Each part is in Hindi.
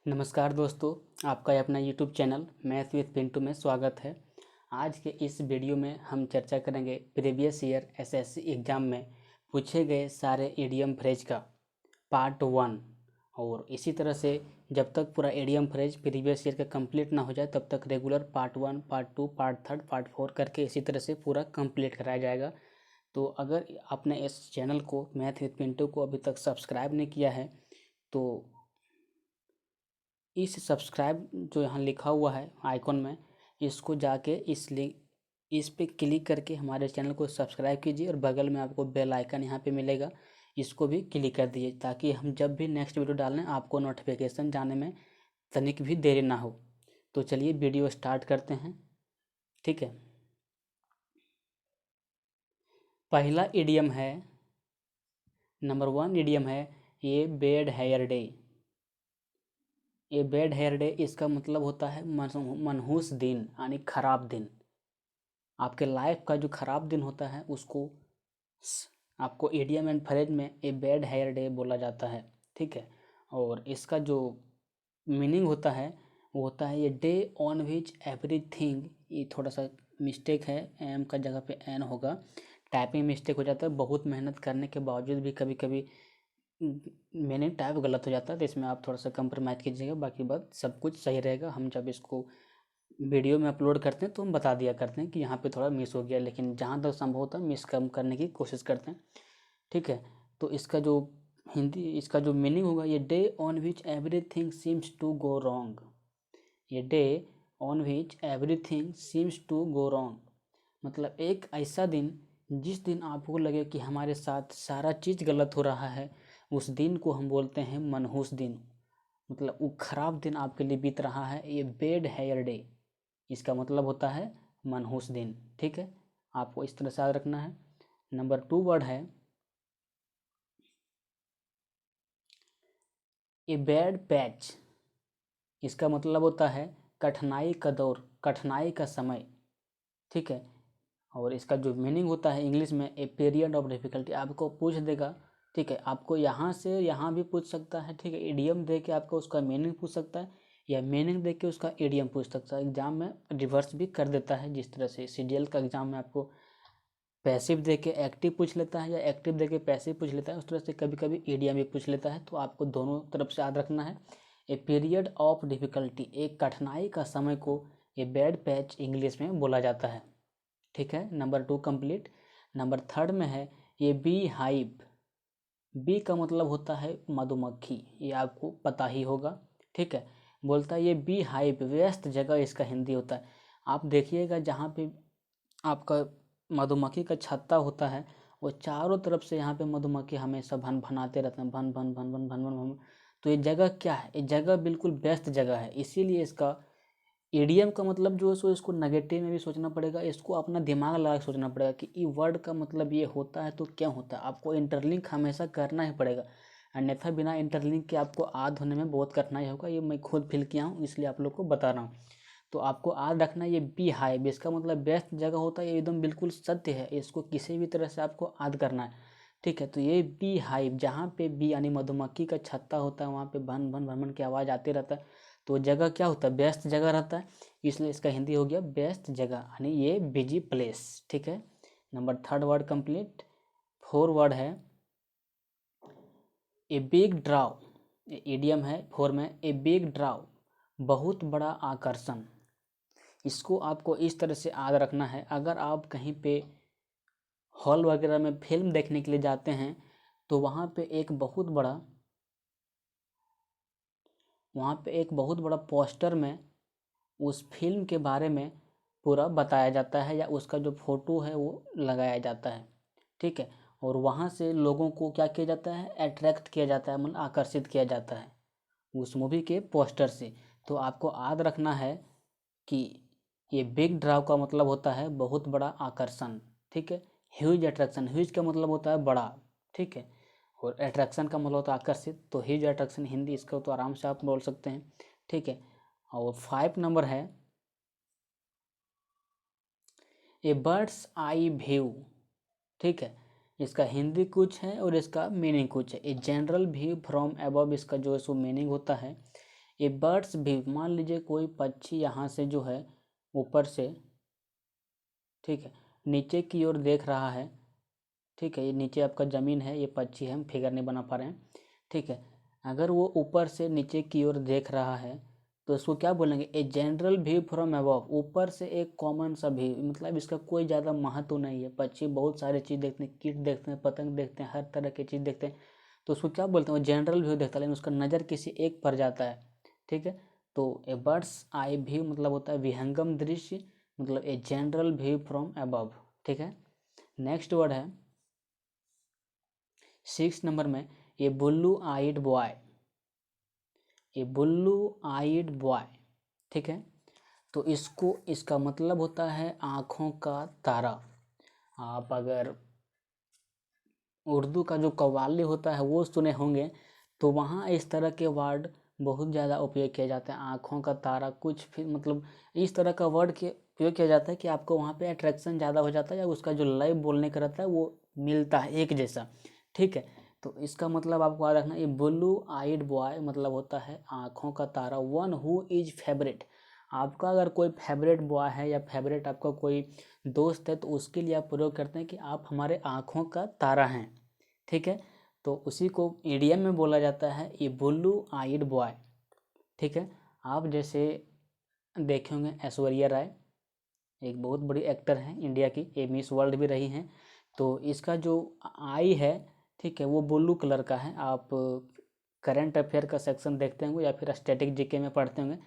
नमस्कार दोस्तों, आपका अपना YouTube channel math with Pintu में स्वागत है। आज के इस वीडियो में हम चर्चा करेंगे प्रीवियस ईयर एसएससी एग्ज़ाम में पूछे गए सारे इडियम फ्रेज का पार्ट 1। और इसी तरह से जब तक पूरा इडियम फ्रेज प्रीवियस ईयर का कंप्लीट ना हो जाए तब तक regular part 1, part 2, part 3, part 4 करके इसी तरह से पूरा कंप्लीट कराया जाएगा। तो अगर आपने इस चैनल को मैथ विद पिंटू को अभी तक सब्सक्राइब नहीं किया है तो इस सब्सक्राइब जो यहाँ लिखा हुआ है आइकॉन में, इसको जाके इस पे क्लिक करके हमारे चैनल को सब्सक्राइब कीजिए और बगल में आपको बेल आइकन यहाँ पे मिलेगा, इसको भी क्लिक कर दीजिए ताकि हम जब भी नेक्स्ट वीडियो डालें आपको नोटिफिकेशन जाने में तनिक भी देरी ना हो। तो चलिए वीडियो स्टार्ट करते हैं। ठीक है, पहला इडियम है, नंबर 1 इडियम है ये बैड हेयर डे। ये बैड हेयर डे इसका मतलब होता है मनहूस दिन यानी खराब दिन। आपके लाइफ का जो खराब दिन होता है उसको आपको इडियम एंड फ्रेज में ए बैड हेयर डे बोला जाता है। ठीक है, और इसका जो मीनिंग होता है वो होता है ये डे ऑन विच एवरीथिंग, ये थोड़ा सा मिस्टेक है, एम का जगह पे एन होगा, टाइपिंग मिस्टेक हो जाता है। बहुत मेहनत करने के बावजूद भी कभी कभी मैंने टाइप गलत हो जाता है, तो इसमें आप थोड़ा सा कंप्रोमाइज़ कीजिएगा, बाकी बात सब कुछ सही रहेगा। हम जब इसको वीडियो में अपलोड करते हैं तो हम बता दिया करते हैं कि यहाँ पे थोड़ा मिस हो गया, लेकिन जहाँ तक संभव होता है मिस कम करने की कोशिश करते हैं। ठीक है, तो इसका जो मीनिंग होगा ये day on which everything seems to go wrong. ये day on which everything seems to go wrong मतलब एक ऐसा दिन जिस दिन आपको लगे कि हमारे साथ सारा चीज़ गलत हो रहा है, उस दिन को हम बोलते हैं मनहूस दिन। मतलब वो खराब दिन आपके लिए बीत रहा है, ये बैड हेयर डे, इसका मतलब होता है मनहूस दिन। ठीक है, आपको इस तरह से याद रखना है। नंबर 2 वर्ड है ए बैड पैच। इसका मतलब होता है कठिनाई का दौर, कठिनाई का समय। ठीक है, और इसका जो मीनिंग होता है इंग्लिश में ए पीरियड ऑफ डिफिकल्टी, आपको पूछ देगा। ठीक है, आपको यहाँ से यहाँ भी पूछ सकता है। ठीक है, इडियम दे के आपको उसका मीनिंग पूछ सकता है या मीनिंग दे के उसका इडियम पूछ सकता है। एग्जाम में रिवर्स भी कर देता है, जिस तरह से सीडीएल का एग्जाम में आपको पैसिव दे के एक्टिव पूछ लेता है या एक्टिव दे के पैसिव पूछ लेता है, उस तरह से कभी कभी इडियम भी पूछ लेता है। तो आपको दोनों तरफ से याद रखना है। ए पीरियड ऑफ डिफिकल्टी, एक कठिनाई का समय को ए बैड पैच इंग्लिश में बोला जाता है। ठीक है, नंबर 2 कंप्लीट। नंबर 3 में है ये बी हाइव। बी का मतलब होता है मधुमक्खी, ये आपको पता ही होगा। ठीक है, बोलता है ये बी हाइव व्यस्त जगह इसका हिंदी होता है। आप देखिएगा जहाँ पे आपका मधुमक्खी का छत्ता होता है वो चारों तरफ से यहाँ पे मधुमक्खी हमेशा भन भनाते रहते हैं, भन भन भन भन भन भन भन। तो ये जगह क्या है, ये जगह बिल्कुल व्यस्त जगह है, इसीलिए इसका ईडीएम का मतलब जो है सो इसको नेगेटिव में भी सोचना पड़ेगा, इसको अपना दिमाग लगा के सोचना पड़ेगा कि ई वर्ड का मतलब ये होता है तो क्या होता है। आपको इंटरलिंक हमेशा करना ही पड़ेगा, अन्यथा बिना इंटरलिंक के आपको आद होने में बहुत कठिनाई होगा। ये मैं खुद फील किया हूँ, इसलिए आप लोग को बता रहा हूँ। तो आपको आद रखना है ये बी हाइव, इसका मतलब बेस्ट जगह होता है, ये एकदम बिल्कुल सत्य है, इसको किसी भी तरह से आपको आद करना है। ठीक है, तो ये बी हाइव जहाँ पे बी यानी मधुमक्खी का छत्ता होता है वहाँ पे भन भन भन भन की आवाज़ आती रहता है, तो जगह क्या होता है, व्यस्त जगह रहता है, इसलिए इसका हिंदी हो गया व्यस्त जगह यानी ये बिजी प्लेस। ठीक है, नंबर 3 वर्ड कंप्लीट। 4 वर्ड है ए बिग ड्राव, इडियम है 4 में, ए बिग ड्राव बहुत बड़ा आकर्षण। इसको आपको इस तरह से याद रखना है, अगर आप कहीं पे हॉल वगैरह में फिल्म देखने के लिए जाते हैं तो वहाँ पे एक बहुत बड़ा पोस्टर में उस फिल्म के बारे में पूरा बताया जाता है या उसका जो फोटो है वो लगाया जाता है। ठीक है, और वहाँ से लोगों को क्या किया जाता है, अट्रैक्ट किया जाता है, मतलब आकर्षित किया जाता है उस मूवी के पोस्टर से। तो आपको याद रखना है कि ये बिग ड्राव का मतलब होता है बहुत बड़ा आकर्षण। ठीक है, ह्यूज अट्रैक्शन, ह्यूज का मतलब होता है बड़ा। ठीक है, और अट्रैक्शन का मतलब होता है आकर्षित, तो ह्यूज अट्रैक्शन हिंदी इसका तो आराम से आप बोल सकते हैं। ठीक है, और 5 नंबर है ए बर्ड्स आई व्यू। ठीक है, इसका हिंदी कुछ है और इसका मीनिंग कुछ है। A general view from above, इसका जो है सो मीनिंग होता है ए बर्ड्स भी, मान लीजिए कोई पक्षी यहाँ से जो है ऊपर से, ठीक है, नीचे की ओर देख रहा है, ठीक है, ये नीचे आपका ज़मीन है, ये पक्षी है, हम फिगर नहीं बना पा रहे हैं, ठीक है। अगर वो ऊपर से नीचे की ओर देख रहा है तो इसको क्या बोलेंगे, a general view from above, ऊपर से एक कॉमन सा व्यू, मतलब इसका कोई ज़्यादा महत्व नहीं है। पक्षी बहुत सारे चीज़ देखते हैं, कीट देखते हैं, पतंग देखते हैं, हर तरह की चीज़ देखते हैं, तो उसको क्या बोलते हैं, वो जनरल व्यू देखता है, लेकिन उसका नज़र किसी एक पर जाता है, ठीक है। तो ए बर्ड्स आई व्यू मतलब होता है विहंगम दृश्य, मतलब a general view from above, ठीक है। नेक्स्ट वर्ड है 6 नंबर में, ए बुल्लू आइड बॉय, ए बुल्लू आइड बॉय, ठीक है। तो इसका मतलब होता है आँखों का तारा। आप अगर उर्दू का जो कव्वाली होता है वो सुने होंगे तो वहाँ इस तरह के वर्ड बहुत ज़्यादा उपयोग किया जाता है, आँखों का तारा, कुछ फिर मतलब इस तरह का वर्ड के उपयोग किया जाता है कि आपको वहाँ पे अट्रैक्शन ज़्यादा हो जाता है, या उसका जो लय बोलने का रहता है वो मिलता है एक जैसा, ठीक है। तो इसका मतलब आपको याद रखना, ये ब्लू आइड बॉय मतलब होता है आँखों का तारा, वन हु इज फेवरेट। आपका अगर कोई फेवरेट बॉय है या फेवरेट आपका कोई दोस्त है तो उसके लिए आप प्रयोग करते हैं कि आप हमारे आँखों का तारा हैं, ठीक है। तो उसी को इडियम में बोला जाता है ये ब्लू आइड बॉय, ठीक है। आप जैसे देखे होंगे ऐश्वर्या राय, एक बहुत बड़ी एक्टर हैं इंडिया की, ये मिस वर्ल्ड भी रही हैं, तो इसका जो आई है, ठीक है, वो ब्लू कलर का है। आप करंट अफेयर का सेक्शन देखते होंगे या फिर स्टैटिक जीके में पढ़ते होंगे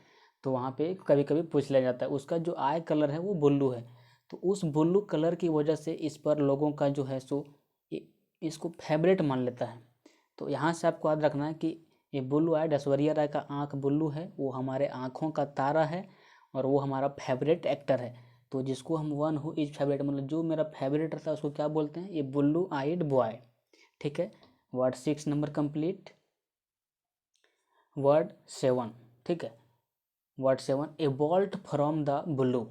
तो वहाँ पे कभी कभी पूछ लिया जाता है, उसका जो आई कलर है वो ब्लू है। तो उस ब्लू कलर की वजह से इस पर लोगों का जो है सो इसको फेवरेट मान लेता है। तो यहाँ से आपको याद रखना है कि ये ब्लू आइड ऐश्वर्या राय का आँख ब्लू है, वो हमारे आँखों का तारा है और वो हमारा फेवरेट एक्टर है। तो जिसको हम वन हु इज फेवरेट मतलब जो मेरा फेवरेट रहता है उसको क्या बोलते हैं, ये ब्लू आइड बॉय, ठीक है। Word 6 number complete. वर्ड 7, ठीक है, word 7, A bolt from the blue,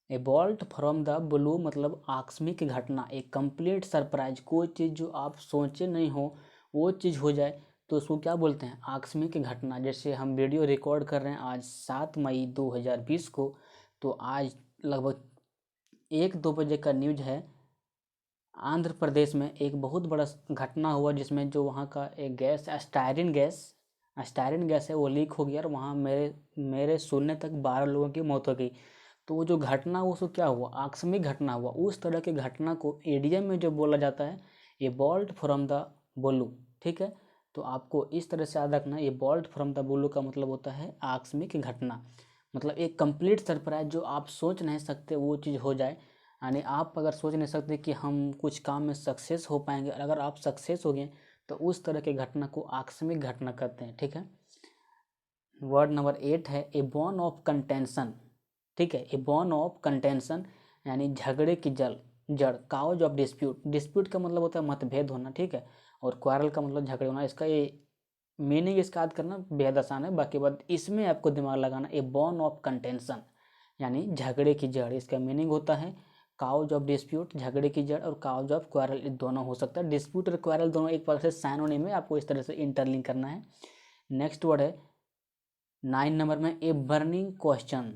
A bolt from the blue मतलब आकस्मिक घटना, एक कंप्लीट सरप्राइज, कोई चीज़ जो आप सोचे नहीं हो वो चीज़ हो जाए तो उसको क्या बोलते हैं, आकस्मिक घटना। जैसे हम वीडियो रिकॉर्ड कर रहे हैं आज 7 मई 2020 को, तो आज लगभग 1-2 बजे का न्यूज है, आंध्र प्रदेश में एक बहुत बड़ा घटना हुआ जिसमें जो वहाँ का एक गैस स्टायरिन गैस है वो लीक हो गया और वहाँ मेरे सुनने तक 12 लोगों की मौत हो गई। तो वो जो घटना उसको क्या हुआ, आकस्मिक घटना हुआ। उस तरह की घटना को ईडीएम में जो बोला जाता है ये बोल्ट फ्रॉम द ब्लू, ठीक है। तो आपको इस तरह से याद रखना, ये बोल्ट फ्रॉम द ब्लू का मतलब होता है आकस्मिक घटना, मतलब एक कंप्लीट सरप्राइज जो आप सोच नहीं सकते वो चीज़ हो जाए। यानी आप अगर सोच नहीं सकते कि हम कुछ काम में सक्सेस हो पाएंगे, अगर आप सक्सेस हो गए तो उस तरह के घटना को आकस्मिक घटना कहते हैं, ठीक है। वर्ड नंबर 8 है ए बॉर्न ऑफ कंटेंशन, ठीक है, ए बॉर्न ऑफ कंटेंशन यानी झगड़े की जड़, काउज ऑफ डिस्प्यूट, डिस्प्यूट का मतलब होता है मतभेद होना, ठीक है, और क्वारल का मतलब झगड़े होना। इसका ये मीनिंग इसका याद करना बेहद आसान है, बाकी बात इसमें आपको दिमाग लगाना। ए बॉर्न ऑफ कंटेंशन यानी झगड़े की जड़, इसका मीनिंग होता है काउज ऑफ डिस्प्यूट, झगड़े की जड़, और काउज ऑफ क्वारल दोनों हो सकता है। डिस्प्यूट और क्वारल दोनों एक प्रकार से साइनोनिम है, आपको इस तरह से इंटरलिंक करना है। नेक्स्ट वर्ड है 9 नंबर में, ए बर्निंग क्वेश्चन,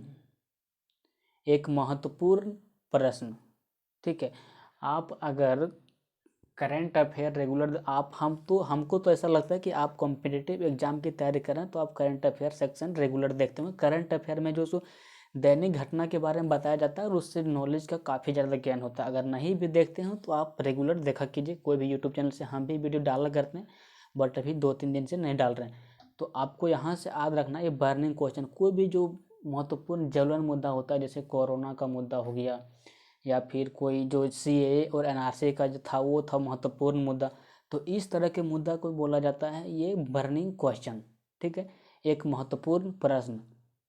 एक महत्वपूर्ण प्रश्न, ठीक है। आप अगर करंट अफेयर रेगुलर हमको तो ऐसा लगता है कि आप कॉम्पिटिटिव एग्जाम की तैयारी कर रहे हैं तो आप करंट अफेयर सेक्शन रेगुलर देखते होंगे। करंट अफेयर में जो सो दैनिक घटना के बारे में बताया जाता है और उससे नॉलेज का काफ़ी ज़्यादा ज्ञान होता है। अगर नहीं भी देखते हो तो आप रेगुलर देखा कीजिए, कोई भी यूट्यूब चैनल से हम भी वीडियो डाला करते हैं बट अभी 2-3 दिन से नहीं डाल रहे हैं। तो आपको यहाँ से याद रखना, ये बर्निंग क्वेश्चन, कोई भी जो महत्वपूर्ण ज्वलन मुद्दा होता है, जैसे कोरोना का मुद्दा हो गया या फिर कोई जो सीएए और एनआरसी का जो था वो था महत्वपूर्ण मुद्दा, तो इस तरह के मुद्दा को बोला जाता है ये बर्निंग क्वेश्चन, ठीक है, एक महत्वपूर्ण प्रश्न,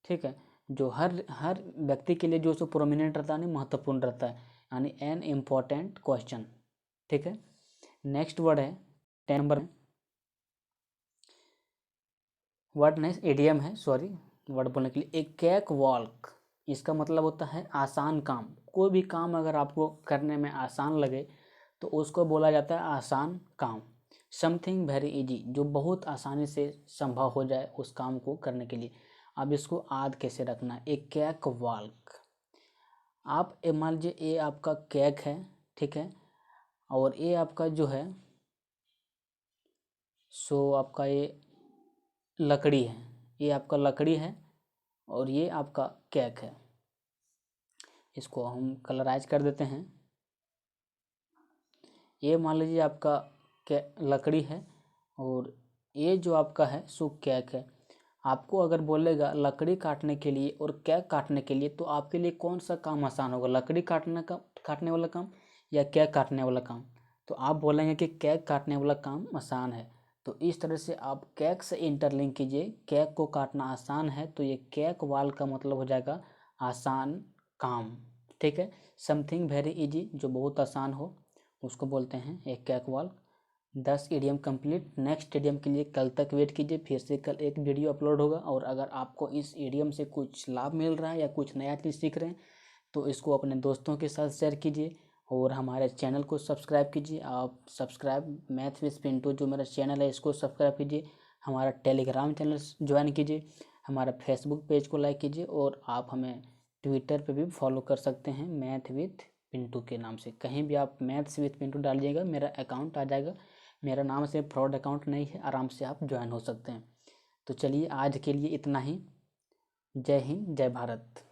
ठीक है, जो हर व्यक्ति के लिए जो सो प्रोमिनेंट रहता है, महत्वपूर्ण रहता है, यानी एन इम्पोर्टेंट क्वेश्चन, ठीक है। नेक्स्ट वर्ड है 10 नंबर, वर्ड नेक्स्ट एडियम है, सॉरी वर्ड बोलने के लिए, एक कैक वॉक, इसका मतलब होता है आसान काम। कोई भी काम अगर आपको करने में आसान लगे तो उसको बोला जाता है आसान काम। समथिंग वेरी इजी, जो बहुत आसानी से संभव हो जाए उस काम को करने के लिए। अब इसको आद कैसे रखना है, एक कैक वाल्क। आप मान लीजिए ये आपका कैक है, ठीक है, और ये आपका जो है सो आपका ये लकड़ी है, ये आपका लकड़ी है और ये आपका कैक है। इसको हम कलराइज कर देते हैं। ये मान लीजिए आपका लकड़ी है और ये जो आपका है सो कैक है। आपको अगर बोलेगा लकड़ी काटने के लिए और कैक काटने के लिए, तो आपके लिए कौन सा काम आसान होगा, लकड़ी काटने वाला काम या कैक काटने वाला काम? तो आप बोलेंगे कि कैक काटने वाला काम आसान है। तो इस तरह से आप कैक से इंटरलिंक कीजिए, कैक को काटना आसान है तो ये कैक वाल का मतलब हो जाएगा आसान काम, ठीक है। समथिंग वेरी इजी, जो बहुत आसान हो उसको बोलते हैं एक कैक वाल। 10 इडियम कंप्लीट। नेक्स्ट इडियम के लिए कल तक वेट कीजिए, फिर से कल एक वीडियो अपलोड होगा। और अगर आपको इस इडियम से कुछ लाभ मिल रहा है या कुछ नया चीज़ सीख रहे हैं तो इसको अपने दोस्तों के साथ शेयर कीजिए और हमारे चैनल को सब्सक्राइब कीजिए। आप सब्सक्राइब मैथ विद पिंटू जो मेरा चैनल है इसको सब्सक्राइब कीजिए, हमारा टेलीग्राम चैनल ज्वाइन कीजिए, हमारा फेसबुक पेज को लाइक कीजिए और आप हमें ट्विटर पे भी फॉलो कर सकते हैं मैथ विद पिंटू के नाम से। कहीं भी आप मैथ्स विद पिंटू डालिएगा मेरा अकाउंट आ जाएगा। मेरा नाम से फ्रॉड अकाउंट नहीं है, आराम से आप ज्वाइन हो सकते हैं। तो चलिए आज के लिए इतना ही। जय हिंद, जय भारत।